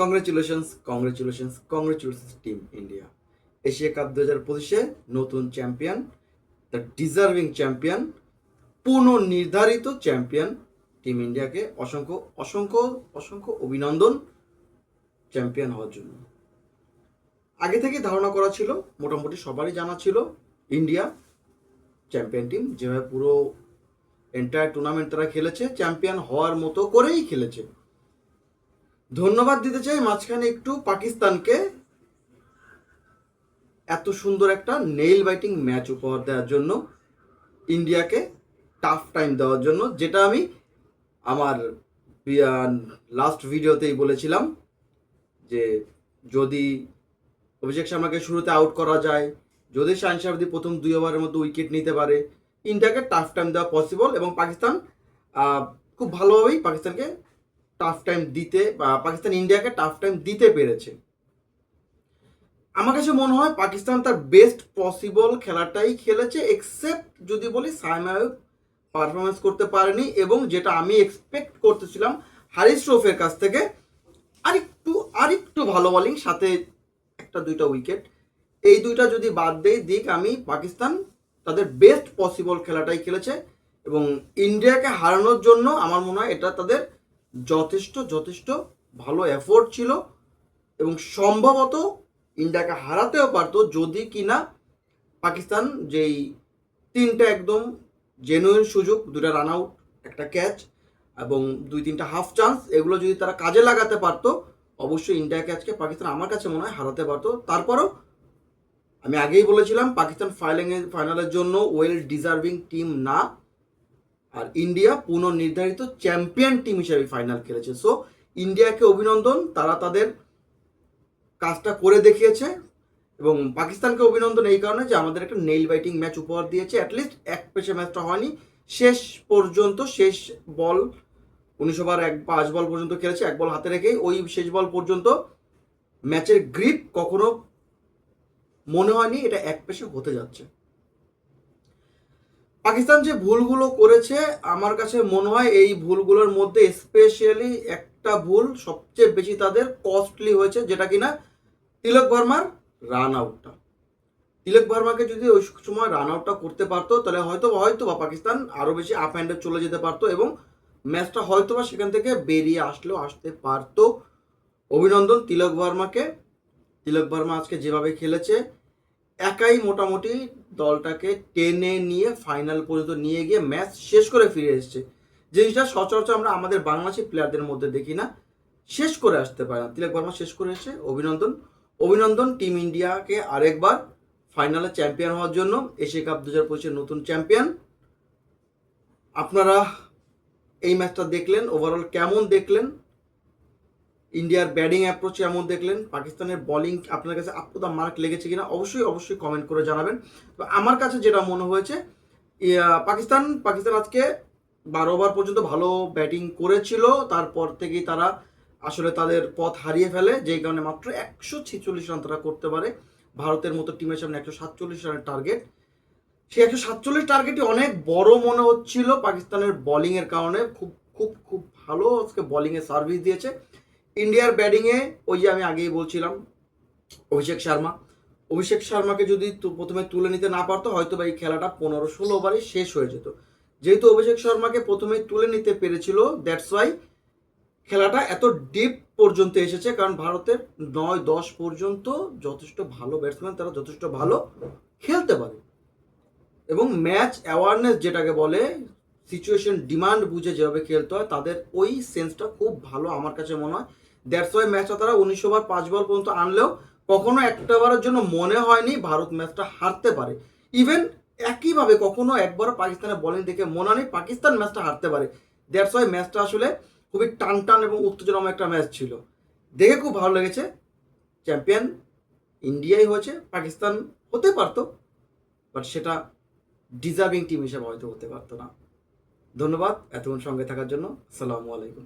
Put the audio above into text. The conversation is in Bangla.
Congratulations team India. Asia cup 2025-এ নতুন চ্যাম্পিয়ন, দ্য ডিজার্ভিং চ্যাম্পিয়ন, পুনর্নির্ধারিত চ্যাম্পিয়ন টিম ইন্ডিয়াকে অসংখ্য অসংখ্য অসংখ্য অভিনন্দন চ্যাম্পিয়ন হওয়ার জন্য। আগে থেকে ধারণা করা ছিল, মোটামুটি সবারই জানা ছিল, ইন্ডিয়া চ্যাম্পিয়ন টিম, যেভাবে পুরো এন্টায়ার টুর্নামেন্ট তারা খেলেছে চ্যাম্পিয়ন হওয়ার মতো করেই খেলেছে। ধন্যবাদ দিতে চাই মাঝখানে একটু পাকিস্তানকে এত সুন্দর একটা নেইল বাইটিং ম্যাচ উপহার দেওয়ার জন্য, ইন্ডিয়াকে টাফ টাইম দেওয়ার জন্য, যেটা আমি আমার লাস্ট ভিডিওতেই বলেছিলাম যে যদি অভিষেক শর্মাকে শুরুতে আউট করা যায়, যদি শাহিন শাহরিয়ার প্রথম 2 ওভারের মধ্যে উইকেট নিতে পারে, ইন্ডিয়াকে টাফ টাইম দেওয়া পসিবল। এবং পাকিস্তান খুব ভালোভাবেই পাকিস্তানকে টাফ টাইম দিতে বা পাকিস্তান ইন্ডিয়াকে টাফ টাইম দিতে পেরেছে। আমার কাছে মনে হয় পাকিস্তান তার বেস্ট পসিবল খেলাটাই খেলেছে, এক্সেপ্ট যদি বলি সাইম আইয়ুব পারফরমেন্স করতে পারেনি, এবং যেটা আমি এক্সপেক্ট করতেছিলাম হারিস রৌফের কাছ থেকে, আরেকটু ভালো বোলিং, সাথে 1-2টা উইকেট, এই দুইটা যদি বাদ দিক আমি পাকিস্তান তাদের বেস্ট পসিবল খেলাটাই খেলেছে। এবং ইন্ডিয়াকে হারানোর জন্য আমার মনে হয় এটা তাদের যথেষ্ট ভালো এফোর্ট ছিল, এবং সম্ভবত ইন্ডিয়াকে হারাতেও পারতো যদি কিনা পাকিস্তান যেই 3টা একদম জেনুইন সুযোগ, 2টা রান আউট, একটা ক্যাচ এবং 2-3টা হাফ চান্স, এগুলো যদি তারা কাজে লাগাতে পারতো, অবশ্যই ইন্ডিয়াকে আজকে পাকিস্তান আমার কাছে মনে হয় হারাতে পারতো। তারপরও আমি আগেই বলেছিলাম পাকিস্তান ফাইনালের জন্য ওয়েল ডিজার্ভিং টিম না, আর ইন্ডিয়া পুনর্নির্ধারিত চ্যাম্পিয়ন টিম হিসেবে ফাইনাল খেলেছে। সো ইন্ডিয়াকে অভিনন্দন, তারা তাদের কাজটা করে দেখিয়েছে। এবং পাকিস্তানকে অভিনন্দন এই কারণে যে আমাদের একটা নেইল বাইটিং ম্যাচ উপহার দিয়েছে। অ্যাটলিস্ট এক পেশে ম্যাচটা হয়নি, শেষ পর্যন্ত শেষ বল 19 ওভার 5 বল পর্যন্ত খেলেছে, 1 বল হাতে রেখেই ওই শেষ বল পর্যন্ত ম্যাচের গ্রিপ কখনো মনে হয়নি এটা এক পেশে হতে যাচ্ছে। পাকিস্তান যে ভুলগুলো করেছে আমার কাছে মনে হয় এই ভুলগুলোর মধ্যে স্পেশালি একটা ভুল সবচেয়ে বেশি তাদের কস্টলি হয়েছে, যেটা কিনা তিলক ভার্মার রান আউটটা। তিলক ভার্মাকে যদি ওই সময় রান আউটটা করতে পারতো তাহলে হয়তো বা পাকিস্তান আরও বেশি আপ হ্যান্ডে চলে যেতে পারতো এবং ম্যাচটা হয়তো বা সেখান থেকে বেরিয়ে আসতে পারতো। অভিনন্দন তিলক ভার্মাকে। তিলক ভার্মা আজকে যেভাবে খেলেছে, একাই মোটামুটি দলটাকে টেনে নিয়ে ফাইনাল পর্যন্ত নিয়ে গিয়ে ম্যাচ শেষ করে ফিরে এসেছে। জিনিসটা সচরাচর আমরা আমাদের বাংলাদেশি প্লেয়ারদের মধ্যে দেখি না, শেষ করে আসতে পারে না। তিলক ভার্মা শেষ করে এসেছে, অভিনন্দন টিম ইন্ডিয়াকে আরেকবার ফাইনালে চ্যাম্পিয়ন হওয়ার জন্য। এশিয়া কাপ 2025-এর নতুন চ্যাম্পিয়ন। আপনারা এই ম্যাচটা দেখলেন, ওভারঅল কেমন দেখলেন? ইন্ডিয়ার ব্যাটিং অ্যাপ্রোচ কেমন দেখলেন? পাকিস্তানের বোলিং আপনার কাছে আপ টু দ্য মার্ক লেগেছে কিনা অবশ্যই কমেন্ট করে জানাবেন। তো আমার কাছে যেটা মনে হয়েছে, পাকিস্তান আজকে 12 ওভার পর্যন্ত ভালো ব্যাটিং করেছিল, তারপর থেকেই তারা আসলে তাদের পথ হারিয়ে ফেলে, যেই কারণে মাত্র 146 রান তারা করতে পারে। ভারতের মতো টিমের সামনে 147 রানের টার্গেট, সেই 147 টার্গেটই অনেক বড় মনে হচ্ছিল পাকিস্তানের বোলিংয়ের কারণে। খুব ভালো আজকে বোলিংয়ে সার্ভিস দিয়েছে। ইন্ডিয়ার ব্যাটিংয়ে ওই যে আমি আগেই বলছিলাম অভিষেক শর্মাকে যদি প্রথমে তুলে নিতে না পারতো, হয়তো বা এই খেলাটা 15-16 ওভারে শেষ হয়ে যেত। যেহেতু অভিষেক শর্মাকে প্রথমে তুলে নিতে পেরেছিল, দ্যাটস ওয়াই খেলাটা এত ডিপ পর্যন্ত এসেছে, কারণ ভারতের 9-10 পর্যন্ত যথেষ্ট ভালো ব্যাটসম্যান, তারা যথেষ্ট ভালো খেলতে পারে এবং ম্যাচ অ্যাওয়ারনেস যেটাকে বলে, সিচুয়েশন ডিমান্ড বুঝে যেভাবে খেলতে হয়, তাদের ওই সেন্সটা খুব ভালো আমার কাছে মনে হয়। দ্যাটস ওয়াই ম্যাচটা তারা 19 ওভার 5 বল পর্যন্ত আনলেও কখনো একটা বারের জন্য মনে হয়নি ভারত ম্যাচটা হারতে পারে। ইভেন একইভাবে কখনো একবারও পাকিস্তানের বোলিং দেখে মনে হয়নি পাকিস্তান ম্যাচটা হারতে পারে। দ্যাটস ওয়াই ম্যাচটা আসলে খুবই টান এবং উত্তেজনাময় একটা ম্যাচ ছিল, দেখে খুব ভালো লেগেছে। চ্যাম্পিয়ন ইন্ডিয়াই হয়েছে, পাকিস্তান হতে পারতো, বাট সেটা ডিজার্ভিং টিম হিসেবে হয়তো হতে পারতো না। ধন্যবাদ এতক্ষণ সঙ্গে থাকার জন্য। আসসালামু আলাইকুম।